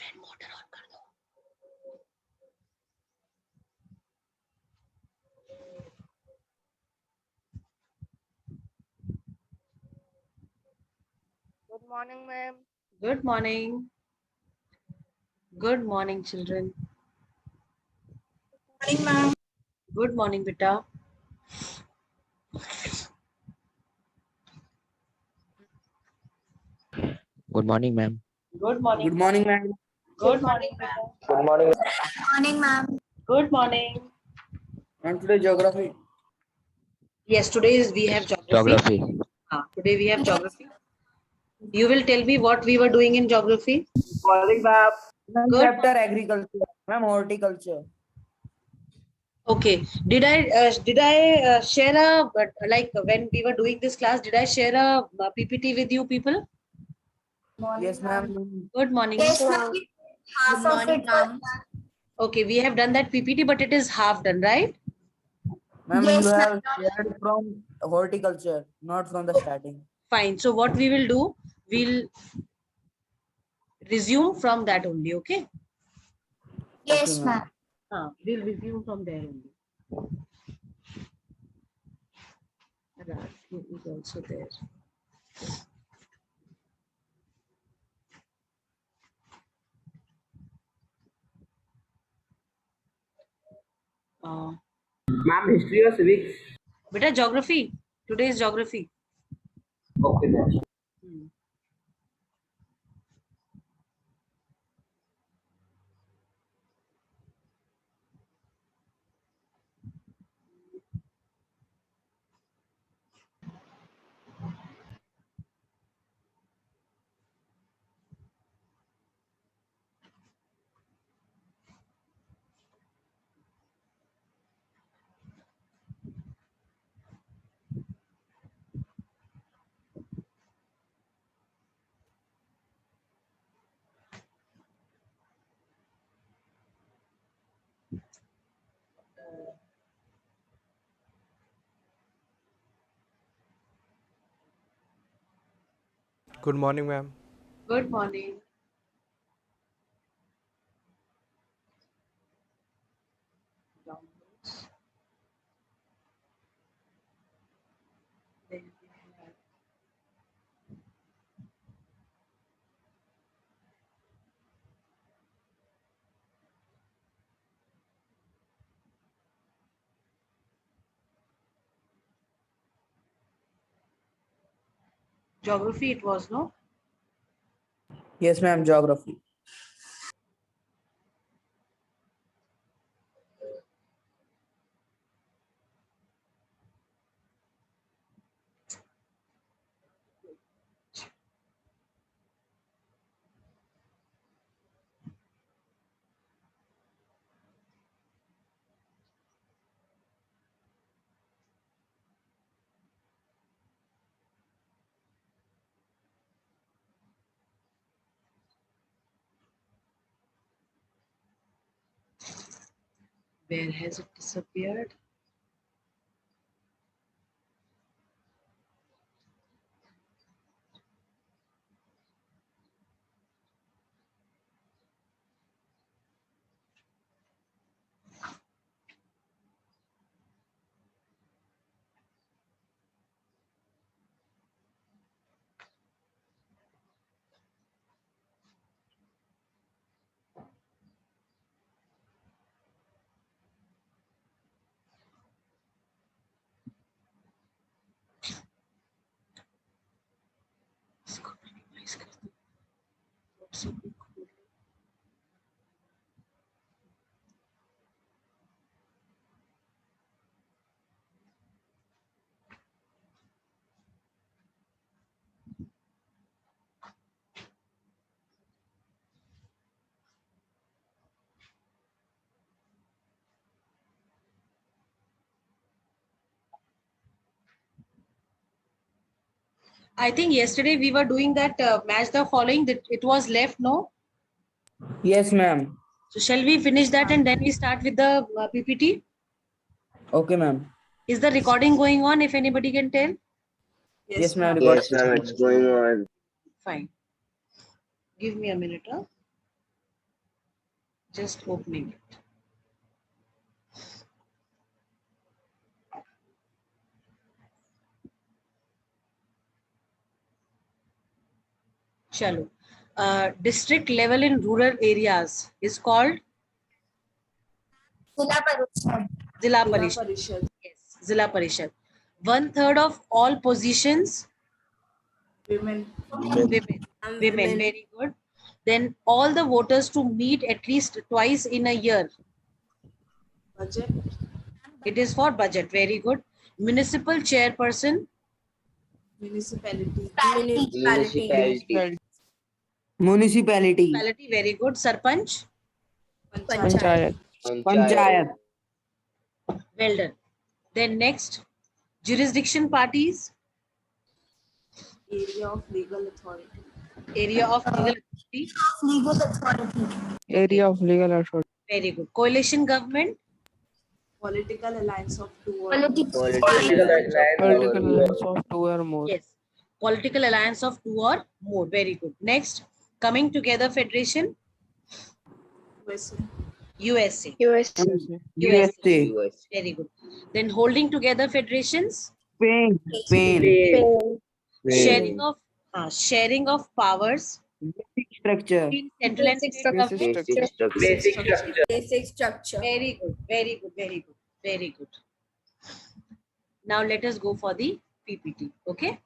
Fan motor on कर दो. Good morning, ma'am. Good morning. Good morning, children. Good morning, ma'am. Good morning, beta. Good morning, ma'am. Good morning. Good morning, ma'am. Good morning, beta. Good morning. Good morning, ma'am. Good morning. And today geography. Yes, today we have geography. Geography. Today we have geography. You will tell me what we were doing in geography. Calling ma'am. Good. Chapter agriculture. Ma'am, horticulture. Okay. Did I share a like when we were doing this class? Did I share a PPT with you people? Yes, ma'am. Good morning. Yes, ma'am. Half of it done. Okay, we have done that PPT, but it is half done, right? Ma'am, Yes, you ma'am. have shared from horticulture, not from the starting. Fine. So what we will do, we'll resume from that only. Okay. Yes, Okay, ma'am. We'll resume from there only. Rathi is also there. Ma'am, history or civics? Beta, geography. Today is geography. Okay, ma'am. Good morning, ma'am. Good morning. Downloads. Then we have geography. It was no. Yes, ma'am. Geography. Where has it disappeared? I think yesterday we were doing that match the following. That it was left, no. Yes, ma'am. So shall we finish that and then we start with the PPT? Okay, ma'am. Is the recording going on? If anybody can tell. Yes, ma'am. Yes, ma'am, it's going on. Fine. Give me a minute. Huh? Just opening it. Chalo. District level in rural areas is called Zilla Parishad. Zilla Parishad. Yes, Zilla Parishad. 1/3 of all positions, Women. women. Very good. Then all the voters to meet at least twice in a year. Budget. It is for budget. Very good. Municipal chairperson, Municipality. Municipality. municipality. Very good. Sarpanch, Panchayat. Panchayat. well done. Then next, jurisdiction parties, Area of legal authority. area of legal authority. Legal authority. Area of legal authority. Very good. Coalition government, Political alliance of two or Political. Political alliance of two or more. yes. Political alliance of two or more. Very good. Next, coming together federation, USA. USA. USA. USA. Very good. Then holding together federations, Spain. sharing of powers Basic structure. between central and state government. Basic structure. Very good. Very good. Very good. Very good. Now let us go for the PPT. Okay.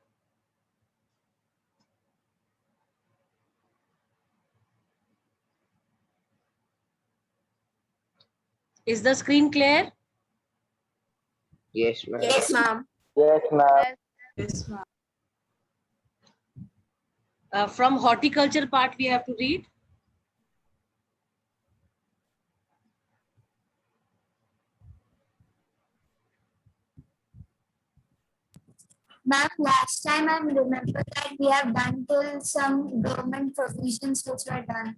Is the screen clear? Yes, ma'am. Yes, ma'am. Yes, ma'am. From horticulture part, we have to read. Ma'am, last time I remember that we have done till some government provisions which were done.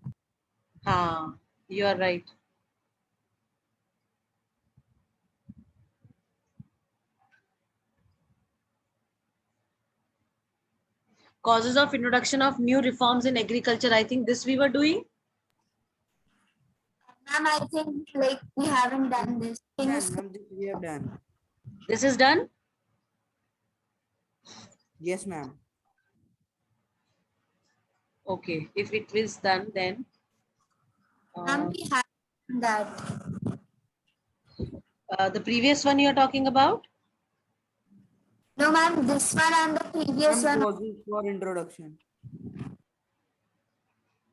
You are right. Causes of introduction of new reforms in agriculture. I think this we were doing. Ma'am, I think like we haven't done this. Can you Ma'am, this we have done. This is done. Yes, ma'am. Okay. If it is done, then Ma'am, we have done that. the previous one you are talking about. No, ma'am, this one and the previous Ma'am, one. causes for introduction.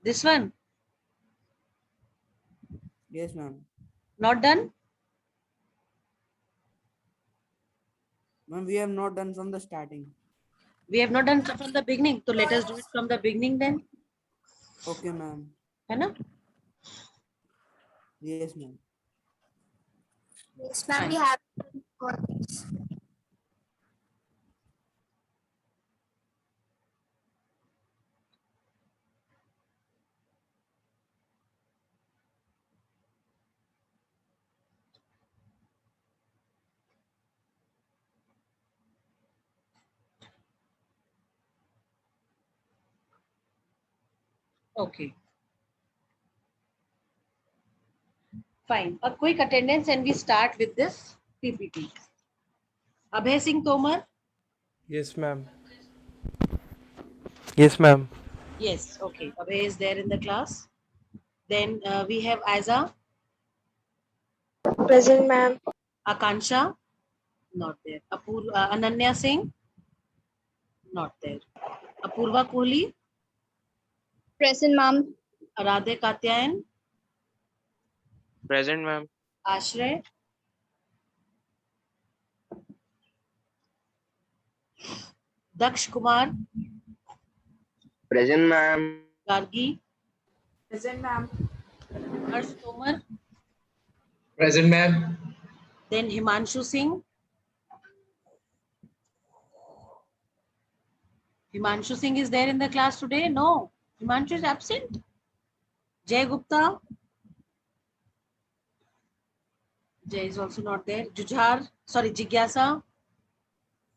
This one Yes, ma'am. not done. Ma'am, we have not done from the starting. We have not done from the beginning. So let us do it from the beginning then. Okay, ma'am. है ना? Yes, ma'am. Yes, ma'am, we have done for this. Okay. Fine. A quick attendance and we start with this PPT. Abhay Singh Tomar. Yes, ma'am. Yes, ma'am. Yes. Okay. Abhay is there in the class. Then we have Aiza, Present, ma'am. Akansha, not there. Ananya Singh, not there. Apurva Kohli, Present, ma'am. Aradhe Katyayan, Present, ma'am. Ashray, Daksh Kumar, Present, ma'am. Gargi, Present, ma'am. Harsh Tomar, Present, ma'am. then Himanshu Singh. Himanshu Singh is there in the class today? No. Himanshu is absent. Jay Gupta. Jay is also not there. Jigyasa.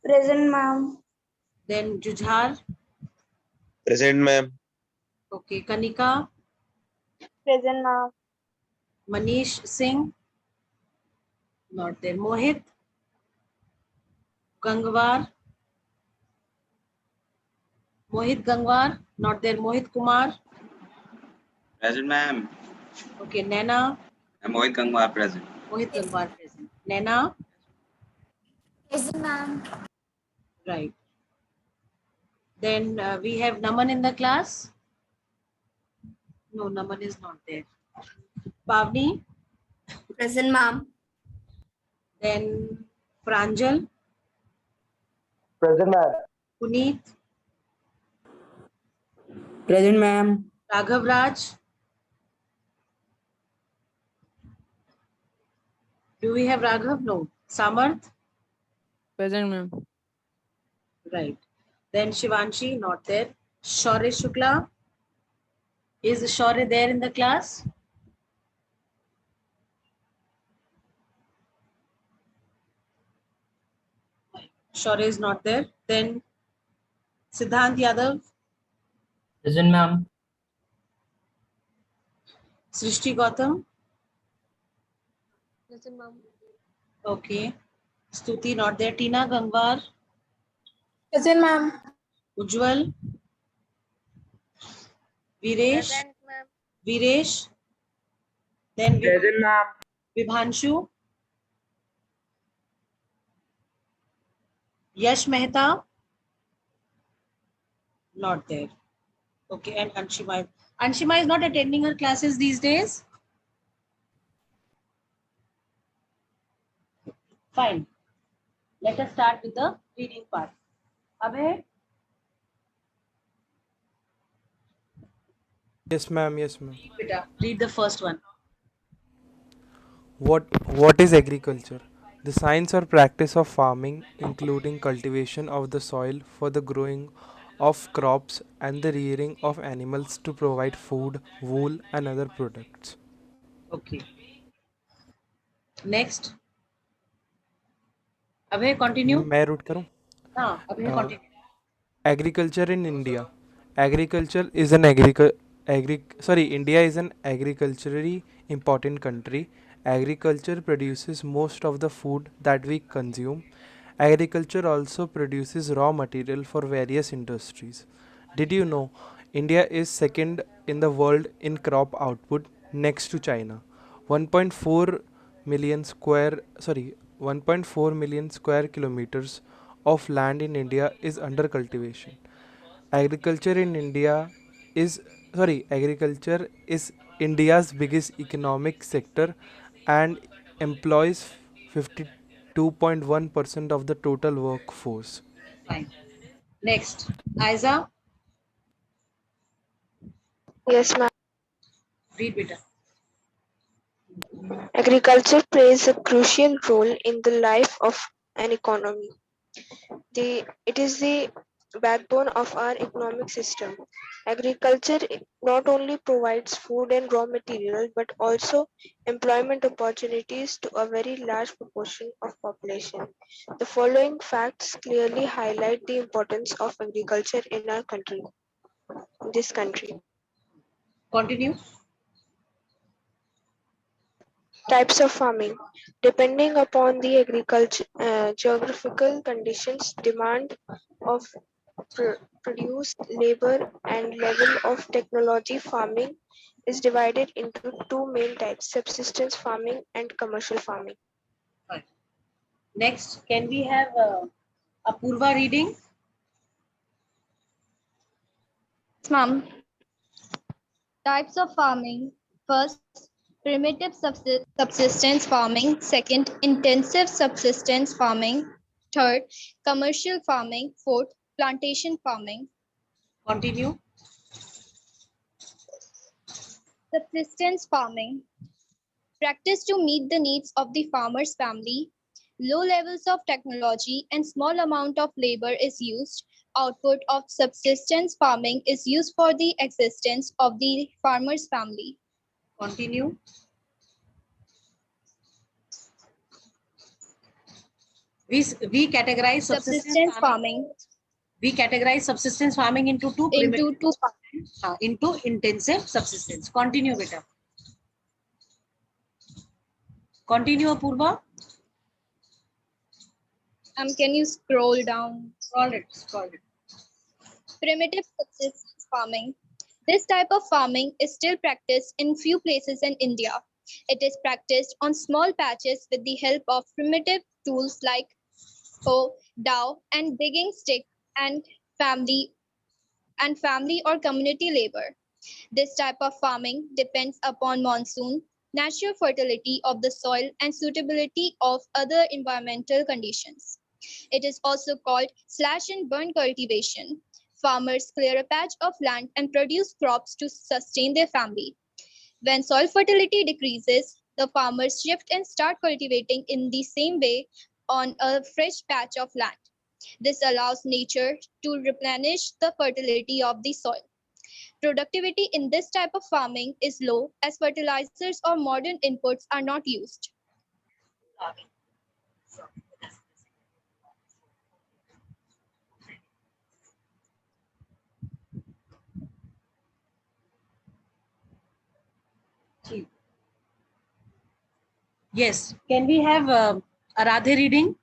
Present, ma'am. Then Jujhar. Present, ma'am. Okay. Kanika. Present, ma'am. Manish Singh, not there. Mohit Gangwar, not there. Mohit Kumar, Present, ma'am. okay. Naina, Mohit Gangwar present. Mohit Gangwar present. Naina, Present, ma'am. right. Then we have Naman in the class. No, Naman is not there. Pavni, Present, ma'am. then Pranjal, Present, ma'am. Puneet, Present, ma'am. Raghav Raj. Do we have Raghav? No. Samarth, Present, ma'am. right. Then Shivanshi, not there. Shaurya Shukla. Is Shaurya there in the class? Shaurya is not there. Then Siddhant Yadav, Present, ma'am. Srishti Gautam. Present, ma'am. Okay. Stuti not there. Tina Gangwar, Present, ma'am. Ujjwal, Viresh, ma'am. Viresh. Then Present, ma'am. Vibhanshu, Yash Mehta, not there. Okay, and Anshima. Anshima is not attending her classes these days. Fine. Let us start with the reading part. Abhay, Yes, ma'am. Yes, ma'am. beta, read the first one. What is agriculture? The science or practice of farming, including cultivation of the soil for the growing of crops and the rearing of animals to provide food, wool, and other products. Okay. Next. Abhay, continue. मैं root करूं? Abhay, Uh, continue. Agriculture in India. Agriculture is an India is an agriculturally important country. Agriculture produces most of the food that we consume. Agriculture also produces raw material for various industries. Did you know India is second in the world in crop output next to China? 1.4 million square 1.4 million square kilometers of land in India is under cultivation. Agriculture in India is Agriculture is India's biggest economic sector and employs 52.1% of the total workforce. Fine. Next. Aiza, Yes, ma'am. read beta. Agriculture plays a crucial role in the life of an economy. It is the backbone of our economic system. Agriculture not only provides food and raw material but also employment opportunities to a very large proportion of population. The following facts clearly highlight the importance of agriculture in our country. This country. Continue. Types of farming. Depending upon the geographical conditions, demand of produce, labor, and level of technology, farming is divided into two main types: subsistence farming and commercial farming. Fine. Next, can we have Apurva reading? Yes, ma'am. Types of farming. First, primitive subsistence farming. Second, intensive subsistence farming. Third, commercial farming. Fourth, plantation farming. Continue. Subsistence farming. Practice to meet the needs of the farmer's family. Low levels of technology and small amount of labor is used. Output of subsistence farming is used for the existence of the farmer's family. Continue. We categorize Subsistence farming We categorize subsistence farming into two. into two Into intensive subsistence. Continue, beta. Continue, Apurva. Can you scroll down? Scroll it. Primitive subsistence farming. This type of farming is still practiced in few places in India. It is practiced on small patches with the help of primitive tools like hoe, dhow, and digging stick and family or community labor. This type of farming depends upon monsoon, natural fertility of the soil, and suitability of other environmental conditions. It is also called slash and burn cultivation. Farmers clear a patch of land and produce crops to sustain their family. When soil fertility decreases, the farmers shift and start cultivating in the same way on a fresh patch of land. This allows nature to replenish the fertility of the soil. Productivity in this type of farming is low as fertilizers or modern inputs are not used. Yes. Can we have Aradhe reading?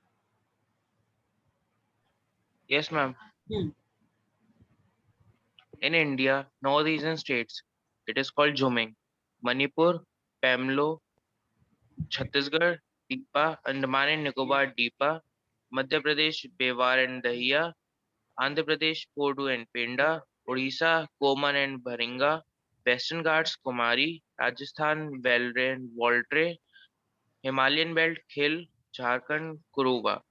Yes, ma'am. Hmm. In India, northeastern states, it is called Jhuming. Manipur, Pamlo, Chhattisgarh, Deepa, Andaman and Nicobar, Deepa, Madhya Pradesh, Bewar and Dahiya, Andhra Pradesh, Kodu and Penda, Odisha, Koman and Bharinga, Western Ghats, Kumari, Rajasthan, Velre and Voltre, Himalayan belt, Khil, Jharkhand, Kuruba.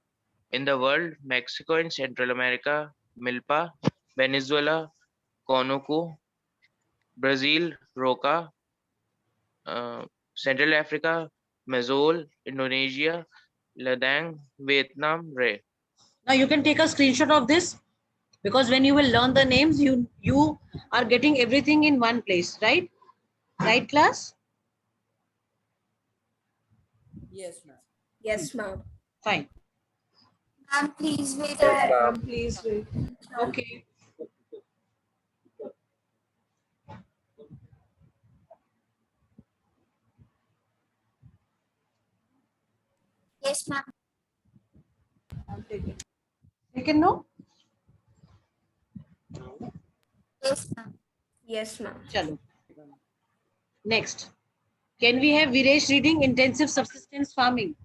In the world, Mexico and Central America, Milpa, Venezuela, Conoco, Brazil, Roca, Central Africa, Mazol, Indonesia, Ladang, Vietnam, Ray. Now you can take a screenshot of this, because when you will learn the names, you are getting everything in one place, right? Right, class? Yes, ma'am. Yes, ma'am. Fine. Ma'am, please wait. Ma'am, please wait. Okay. Yes, ma'am. I'll take it. Second, no? Yes, ma'am. Yes, ma'am. Chalo. Next. Can we have Viresh reading intensive subsistence farming?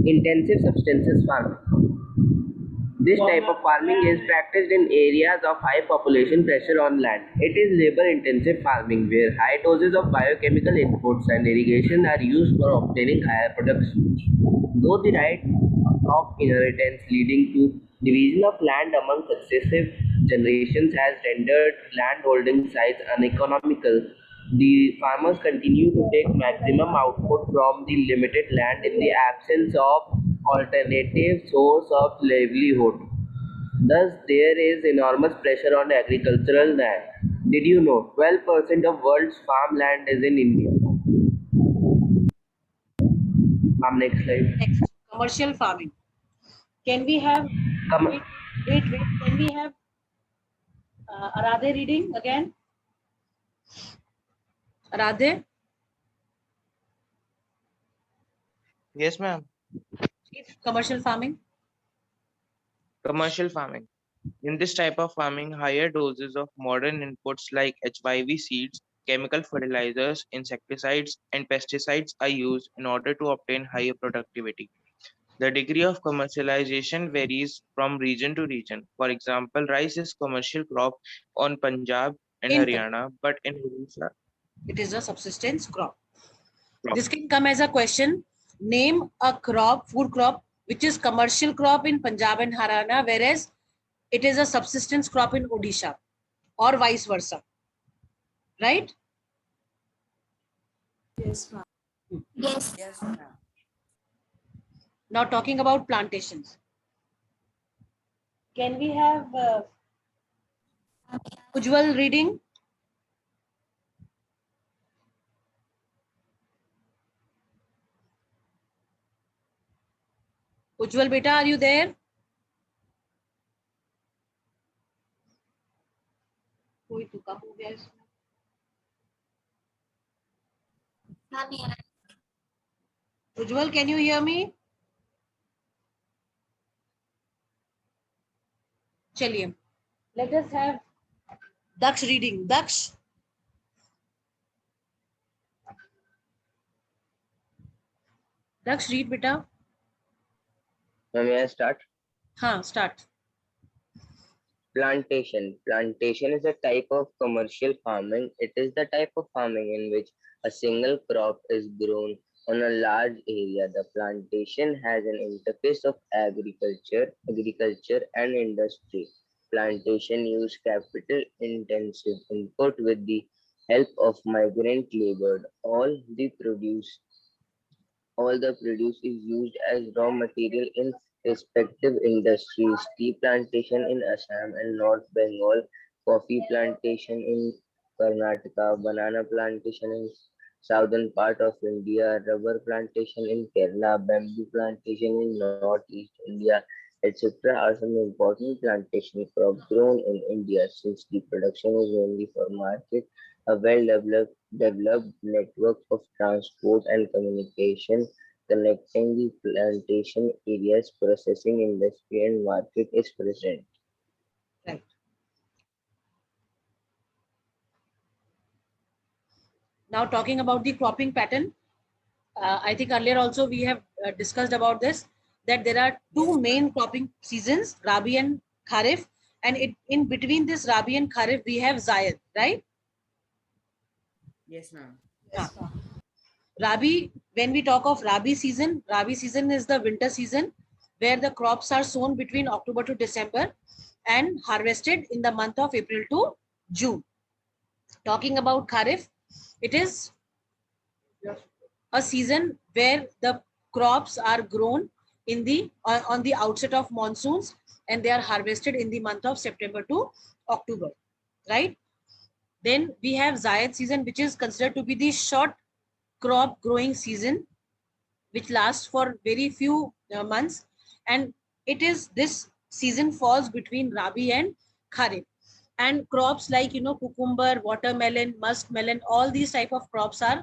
Intensive subsistence farming. This type of farming is practiced in areas of high population pressure on land. It is labor-intensive farming where high doses of biochemical inputs and irrigation are used for obtaining higher production. Though the right of inheritance leading to division of land among successive generations has rendered landholding size uneconomical, the farmers continue to take maximum output from the limited land in the absence of alternative source of livelihood. Thus, there is enormous pressure on agricultural land. Did you know 12% of world's farmland is in India? Next slide. Next, commercial farming. Can we have, wait, can we have Aradhe reading again? Aradhe? Yes, ma'am. Commercial farming. Commercial farming. In this type of farming, higher doses of modern inputs like HYV seeds, chemical fertilizers, insecticides, and pesticides are used in order to obtain higher productivity. The degree of commercialization varies from region to region. For example, rice is commercial crop on Punjab and Haryana, but in Odisha, it is a subsistence crop. crop. This can come as a question. Name a crop, food crop, which is commercial crop in Punjab and Haryana, whereas it is a subsistence crop in Odisha, or vice versa. Right? Yes, ma'am. Yes. Yes, ma'am. Now talking about plantations. Can we have Ujjwal reading? Ujjwal beta, are you there? कोई तो कम हो गया इसमें. Ujjwal, can you hear me? चलिए, let us have Daksh reading. Daksh. Daksh, read beta. May I start? हाँ, start. Plantation. Plantation is a type of commercial farming. It is the type of farming in which a single crop is grown on a large area. The plantation has an interface of agriculture and industry. Plantation use capital intensive input with the help of migrant labor. All the produce is used as raw material in respective industries. Tea plantation in Assam and North Bengal, coffee plantation in Karnataka, banana plantation in southern part of India, rubber plantation in Kerala, bamboo plantation in northeast India, etc. are some important plantation crops grown in India. Since the production is only for market, a well developed network of transport and communication connecting the plantation areas, processing industry and market is present. Right. Now talking about the cropping pattern, I think earlier also we have discussed about this, that there are two main cropping seasons, Rabi and Kharif, and in between this Rabi and Kharif we have Zayed, right? Yes, ma'am. Yes, Rabi, when we talk of Rabi season is the winter season where the crops are sown between October to December and harvested in the month of April to June. Talking about Kharif, it is a season where the crops are grown in the on the outset of monsoons and they are harvested in the month of September to October, right? Then we have Zayed season, which is considered to be the short crop growing season, which lasts for very few months, and it is this season falls between Rabi and Kharif. And crops like cucumber, watermelon, muskmelon, all these type of crops are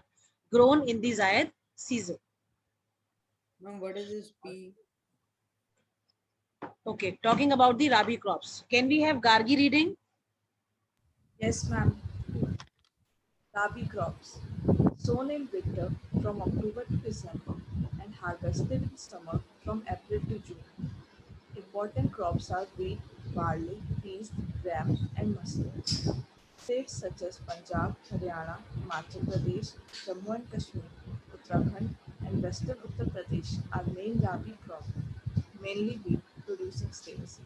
grown in the Zayed season. Ma'am, what is this P? Okay, talking about the Rabi crops. Can we have Gargi reading? Yes, ma'am. Rabi crops. Sown in winter from October to December and harvested in summer from April to June. Important crops are wheat, barley, peas, gram, and mustard. States such as Punjab, Haryana, Himachal Pradesh, Jammu and Kashmir, Uttarakhand, and Western Uttar Pradesh are main Rabi crop, mainly wheat producing states.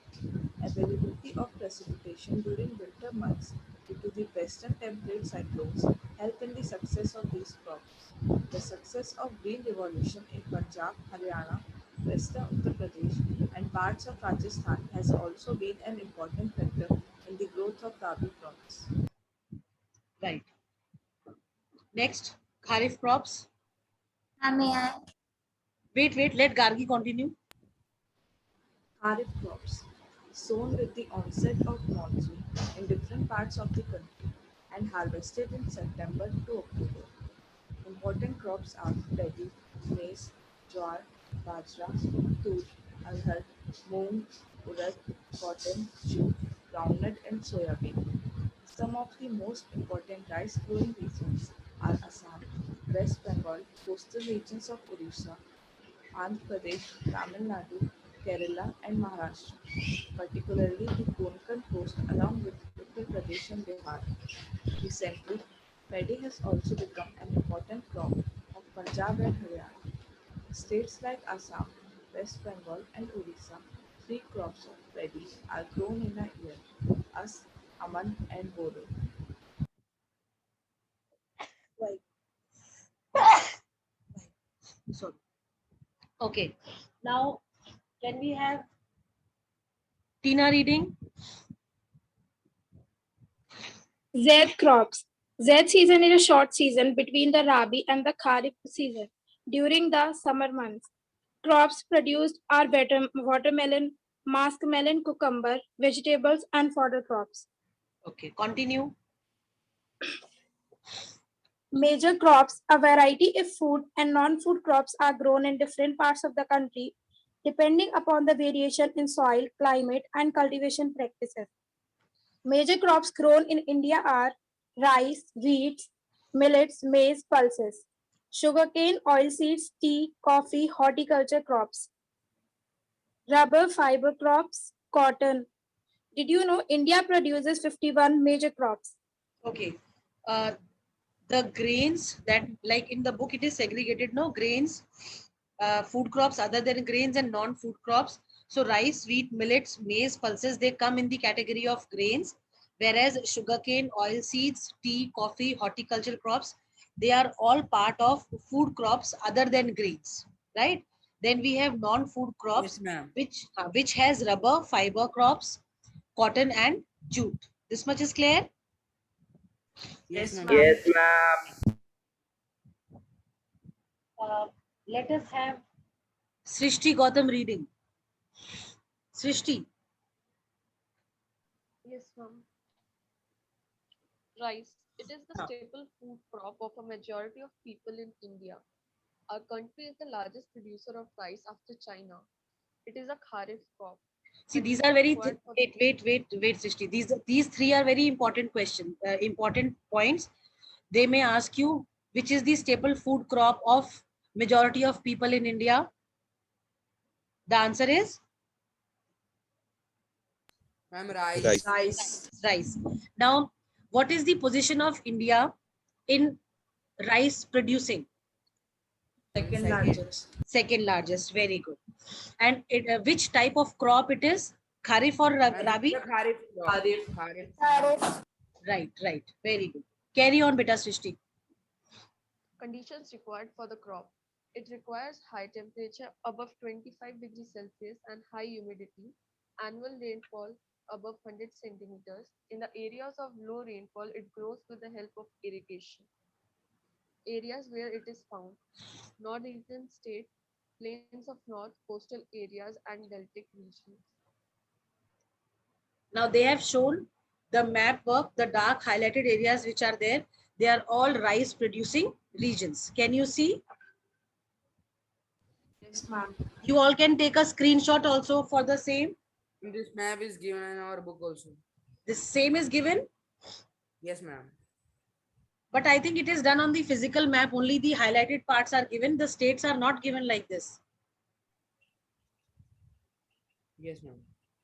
Availability of precipitation during winter months due to the western temperate cyclones help in the success of these crops. The success of green revolution in Punjab, Haryana, western Uttar Pradesh, and parts of Rajasthan has also been an important factor in the growth of Rabi crops. Right. Next, Kharif crops. May I? Wait, let Gargi continue. Kharif crops sown with the onset of monsoon in different parts of the country and harvested in September to October. Important crops are paddy, maize, jowar, bajra, tur, arhar, moong, urad, cotton, jute, groundnut, and soyabean. Some of the most important rice growing regions are Assam, West Bengal, coastal regions of Odisha, Andhra Pradesh, Tamil Nadu, Kerala, and Maharashtra, particularly the Konkan coast along with Uttar Pradesh and Bihar. Recently, paddy has also become an important crop of Punjab and Haryana. States like Assam, West Bengal, and Odisha, three crops of paddy are grown in a year: As, Aman, and Bodo. Sorry. Okay. Now, can we have Tina reading? Zaid crops. Zaid season is a short season between the Rabi and the Kharif season. During the summer months, crops produced are watermelon, muskmelon, cucumber, vegetables, and fodder crops. Okay, continue. Major crops, a variety of food and non-food crops are grown in different parts of the country, depending upon the variation in soil, climate, and cultivation practices. Major crops grown in India are rice, wheat, millets, maize, pulses, sugarcane, oilseeds, tea, coffee, horticulture crops, rubber, fiber crops, cotton. Did you know India produces 51 major crops? Okay. The grains that, like in the book, it is segregated, no? Grains, food crops other than grains, and non-food crops. So rice, wheat, millets, maize, pulses, they come in the category of grains, whereas sugarcane, oil seeds, tea, coffee, horticultural crops, they are all part of food crops other than grains, right? Then we have non-food crops, Yes, ma'am. which has rubber, fiber crops, cotton, and jute. This much is clear? Yes, ma'am. Yes, ma'am. Let us have Srishti Gautam reading. Srishti. Yes, ma'am. Rice. It is the staple food crop of a majority of people in India. Our country is the largest producer of rice after China. It is a kharif crop. See, these are very wait, Srishti. These three are very important questions, important points. They may ask you which is the staple food crop of majority of people in India. The answer is Ma'am, rice. Rice. Now, what is the position of India in rice producing? Second largest. Second largest. Very good. And which type of crop it is? Kharif or Rabi? Kharif. Right. Very good. Carry on, beta Srishti. Conditions required for the crop. It requires high temperature above 25 degrees Celsius and high humidity. Annual rainfall above 100 centimeters. In the areas of low rainfall, it grows with the help of irrigation. Areas where it is found: northeastern state, plains of north, coastal areas, and deltic regions. Now they have shown the map work, the dark highlighted areas which are there. They are all rice producing regions. Can you see? Yes, ma'am. You all can take a screenshot also for the same. This map is given in our book also. The same is given. Yes, ma'am. But I think it is done on the physical map. Only the highlighted parts are given. The states are not given like this. Yes, ma'am.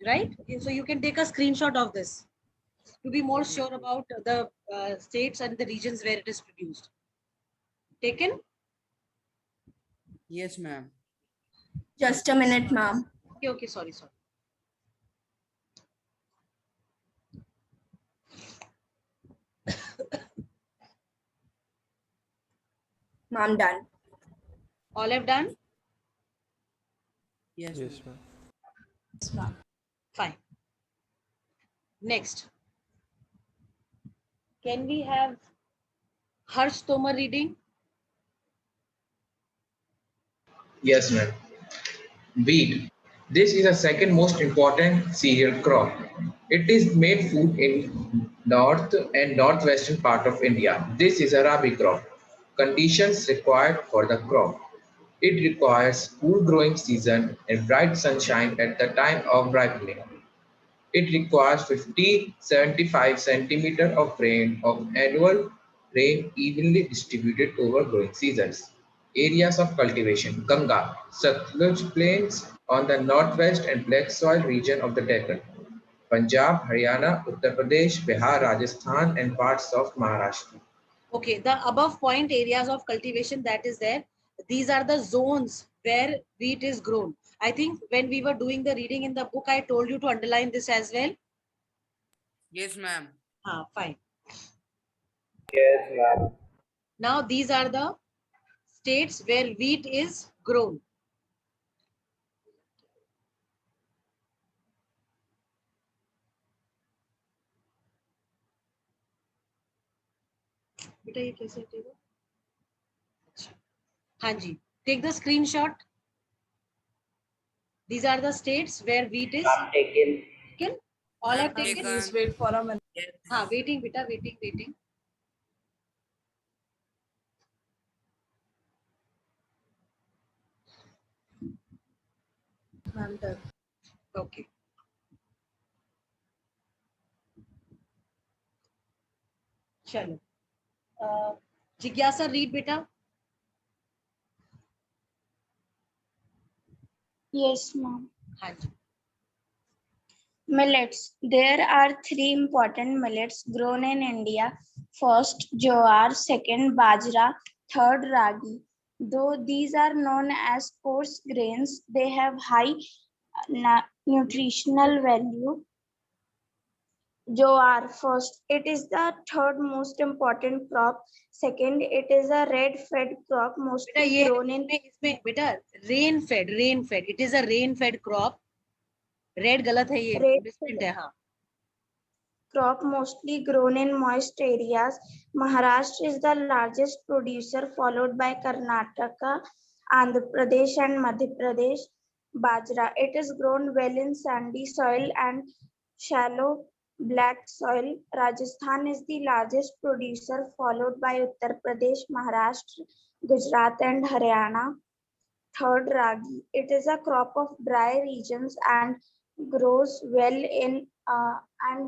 Right? So you can take a screenshot of this to be more sure about the states and the regions where it is produced. Taken? Yes, ma'am. Just a minute, ma'am. Okay, sorry. Ma'am, done. All have done? Yes, ma'am. Yes, ma'am. Fine. Next. Can we have Harsh Tomar reading? Yes, ma'am. Wheat. This is the second most important cereal crop. It is made food in north and northwestern part of India. This is a Rabi crop. Conditions required for the crop. It requires cool growing season and bright sunshine at the time of ripening. It requires 50-75 centimeter of rain of annual rain evenly distributed over growing seasons. Areas of cultivation: Ganga, Satluj plains on the northwest and black soil region of the Deccan. Punjab, Haryana, Uttar Pradesh, Bihar, Rajasthan and parts of Maharashtra. Okay, the above point areas of cultivation that is there, these are the zones where wheat is grown. I think when we were doing the reading in the book, I told you to underline this as well. Yes, ma'am. Fine. Yes, ma'am. Now these are the states where wheat is grown. बेटा ये कैसे हटेगा? हाँ जी, take the screenshot. These are the states where wheat is taken. taken. All have taken. Please wait for a minute. हाँ waiting बेटा, waiting waiting. Ma'am, done. Okay. चलो. जिज्ञासा read बेटा. Yes, ma'am. हाँ जी. Millets. There are three important millets grown in India. First, jowar, second, bajra, third, ragi. Though these are known as coarse grains, they have high nutritional value. Jowar, first, it is the third most important crop. Second, it is a red-fed crop बेटा mostly ये grown in इसमें बेटा rain fade, it is a rain fade crop. Red गलत है, ये red-fed misprint है. हाँ. crop mostly grown in moist areas. Maharashtra is the largest producer, followed by Karnataka, Andhra Pradesh, and Madhya Pradesh. Bajra. It is grown well in sandy soil and shallow black soil. Rajasthan is the largest producer, followed by Uttar Pradesh, Maharashtra, Gujarat, and Haryana. Third, ragi. It is a crop of dry regions and grows well in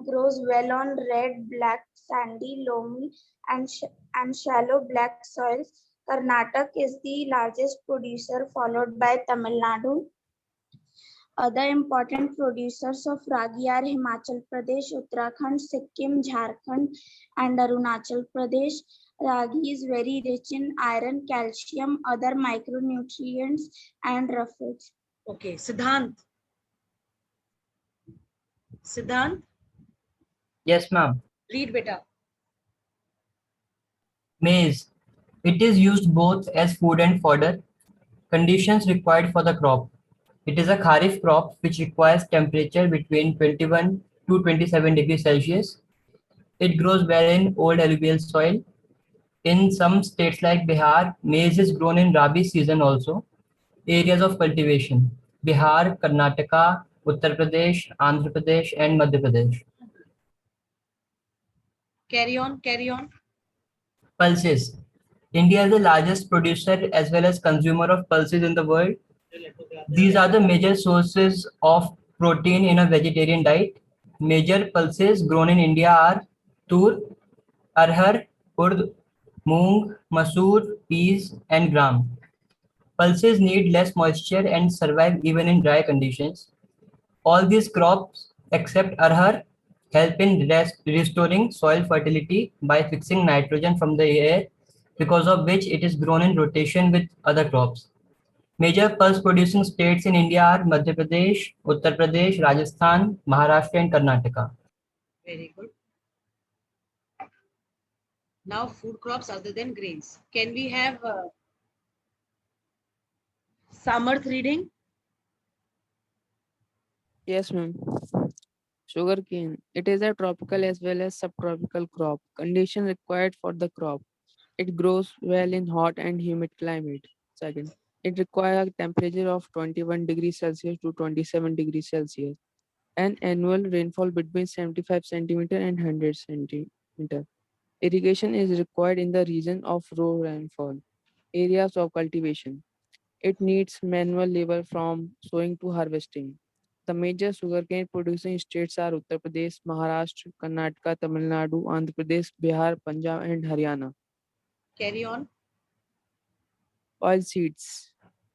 grows well on red, black, sandy, loamy, and shallow black soils. Karnataka is the largest producer, followed by Tamil Nadu. Other important producers of ragi are Himachal Pradesh, Uttarakhand, Sikkim, Jharkhand, and Arunachal Pradesh. Ragi is very rich in iron, calcium, other micronutrients, and roughage. Okay, Siddhant. Siddhant, Yes, ma'am. read beta. Maize. It is used both as food and fodder. Conditions required for the crop. It is a kharif crop which requires temperature between 21 to 27 degrees Celsius. It grows well in old alluvial soil. In some states like Bihar, maize is grown in Rabi season also. Areas of cultivation: Bihar, Karnataka, Uttar Pradesh, Andhra Pradesh, and Madhya Pradesh. Carry on, carry on. Pulses. India is the largest producer as well as consumer of pulses in the world. These are the major sources of protein in a vegetarian diet. Major pulses grown in India are tur, arhar, urd, moong, masoor, peas, and gram. Pulses need less moisture and survive even in dry conditions. All these crops, except arhar, help in restoring soil fertility by fixing nitrogen from the air, because of which it is grown in rotation with other crops. Major pulse producing states in India are Madhya Pradesh, Uttar Pradesh, Rajasthan, Maharashtra, and Karnataka. Very good. Now food crops other than grains. Can we have Samarth reading? Yes, ma'am. Sugarcane. It is a tropical as well as subtropical crop. Condition required for the crop. It grows well in hot and humid climate. Second, it requires a temperature of 21 degrees Celsius to 27 degrees Celsius. An annual rainfall between 75 centimeter and 100 centimeter. Irrigation is required in the region of low rainfall. Areas of cultivation. It needs manual labor from sowing to harvesting. The major sugarcane producing states are Uttar Pradesh, Maharashtra, Karnataka, Tamil Nadu, Andhra Pradesh, Bihar, Punjab, and Haryana. Carry on. Oilseeds.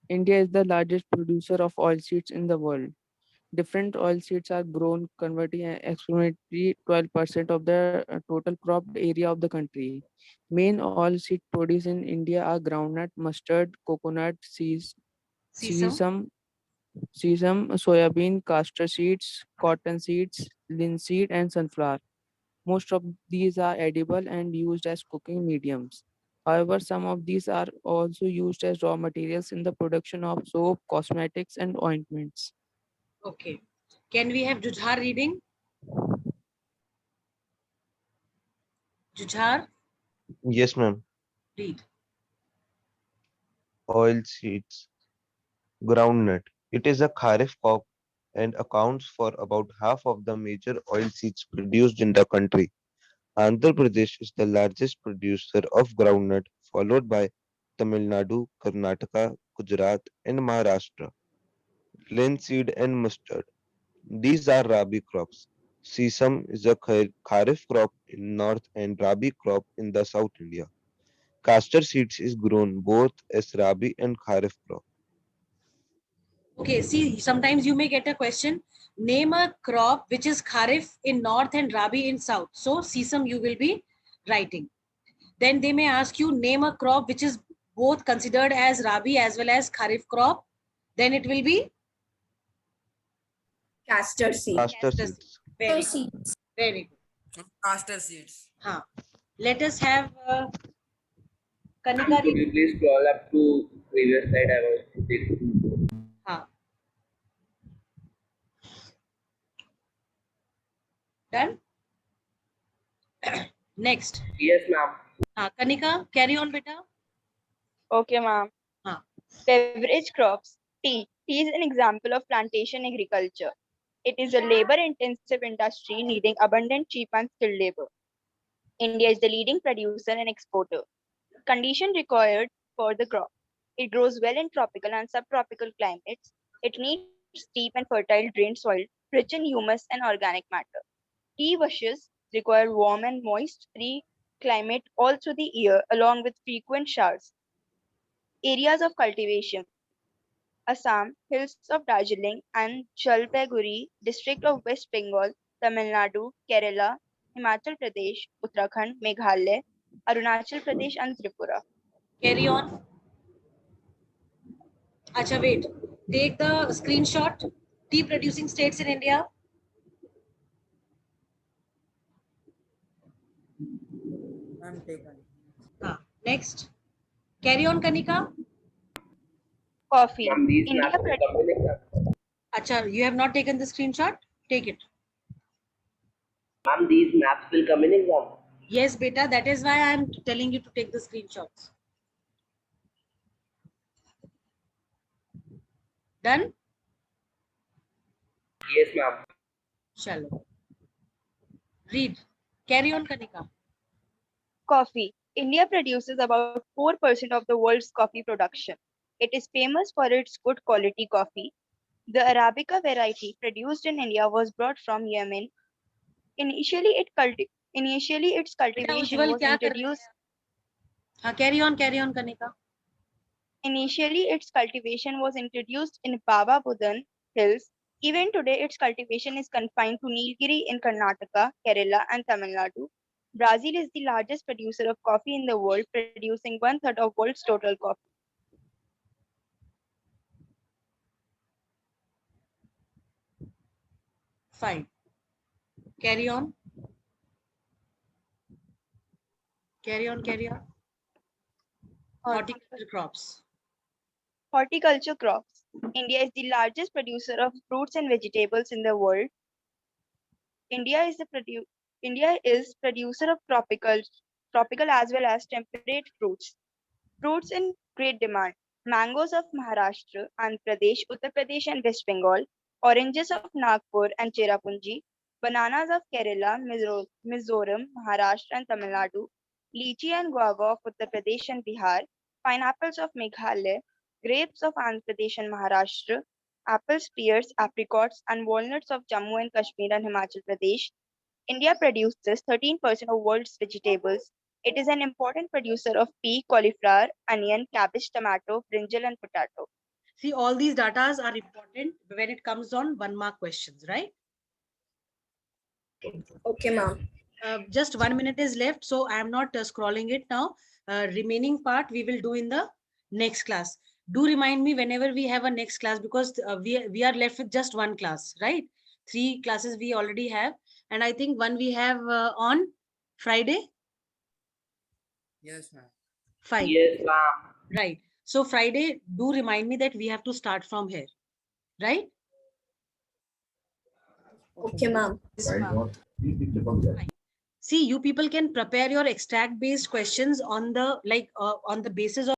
India is the largest producer of oilseeds in the world. Different oilseeds are grown, converting approximately 12% of the total cropped area of the country. Main oilseed produced in India are groundnut, mustard, coconut, Sesame. sesame, soybean, castor seeds, cotton seeds, linseed, and sunflower. Most of these are edible and used as cooking mediums. However, some of these are also used as raw materials in the production of soap, cosmetics, and ointments. Okay. Can we have Jujhar reading? Jujhar, Yes, ma'am. read. Oil seeds. Groundnut. It is a kharif and accounts for about half of the major oilseeds produced in the country. Andhra Pradesh is the largest producer of groundnut, followed by Tamil Nadu, Karnataka, Gujarat, and Maharashtra. Linseed and mustard. These are rabi crops. Sesame is a kharif crop in north and rabi crop in the south India. Castor seeds is grown both as rabi and kharif crop. Okay, see, sometimes you may get a question. Name a crop which is kharif in north and rabi in south. So sesame you will be writing. Then they may ask you name a crop which is both considered as rabi as well as kharif crop. Then it will be Castor seed. Castor seeds. very good. Very good. Castor seeds. Huh. Let us have Kanika. Could you please scroll up to previous slide? I was to take. Huh. Done. Next. Yes, ma'am. Kanika, carry on, beta. Okay, ma'am. Huh. Beverage crops. Tea. Tea is an example of plantation agriculture. It is a labor-intensive industry needing abundant, cheap, and skilled labor. India is the leading producer and exporter. Condition required for the crop. It grows well in tropical and subtropical climates. It needs steep and fertile drained soil, rich in humus and organic matter. Tea bushes require warm and moist, free climate all through the year, along with frequent showers. Areas of cultivation. Assam, hills of Darjeeling and Jalpaiguri, district of West Bengal, Tamil Nadu, Kerala, Himachal Pradesh, Uttarakhand, Meghalaya, Arunachal Pradesh and Tripura. Carry on. Acha, wait. Take the screenshot. Tea producing states in India. I'm taken. Next. Carry on, Kanika. Coffee. India Acha, you have not taken the screenshot? Take it. Ma'am, these maps will come in exam. Yes, beta. That is why I am telling you to take the screenshots. Done? Yes, ma'am. Shallow. Read. Carry on, Kanika. Coffee. India produces about 4% of the world's coffee production. It is famous for its good quality coffee. The Arabica variety produced in India was brought from Yemen. Initially, its cultivation was introduced. Carry on, Kanika. Initially, its cultivation was introduced in Baba Budan Hills. Even today, its cultivation is confined to Nilgiri in Karnataka, Kerala, and Tamil Nadu. Brazil is the largest producer of coffee in the world, producing 1/3 of world's total coffee. Fine. Carry on. Carry on. Horticulture crops. Horticulture crops. India is the largest producer of fruits and vegetables in the world. India is producer of tropical as well as temperate fruits. Fruits in great demand. Mangoes of Maharashtra, Andhra Pradesh, Uttar Pradesh and West Bengal. Oranges of Nagpur and Cherrapunji. Bananas of Kerala, Mizoram, Maharashtra and Tamil Nadu. Lychee and guava of Uttar Pradesh and Bihar. Pineapples of Meghalaya. Grapes of Andhra Pradesh and Maharashtra. Apples, pears, apricots and walnuts of Jammu and Kashmir and Himachal Pradesh. India produces 13% of world's vegetables. It is an important producer of pea, cauliflower, onion, cabbage, tomato, brinjal, and potato. See, all these datas are important when it comes on 1-mark questions, right? Okay, ma'am. Just 1 minute is left, so I am not scrolling it now. Remaining part we will do in the next class. Do remind me whenever we have a next class, because we are left with just one class, right? 3 classes we already have, and I think one we have on Friday. Yes, ma'am. Fine. Yes, ma'am. Right. So Friday, do remind me that we have to start from here, right? Okay, ma'am. See, you people can prepare your extract based questions on the on the basis of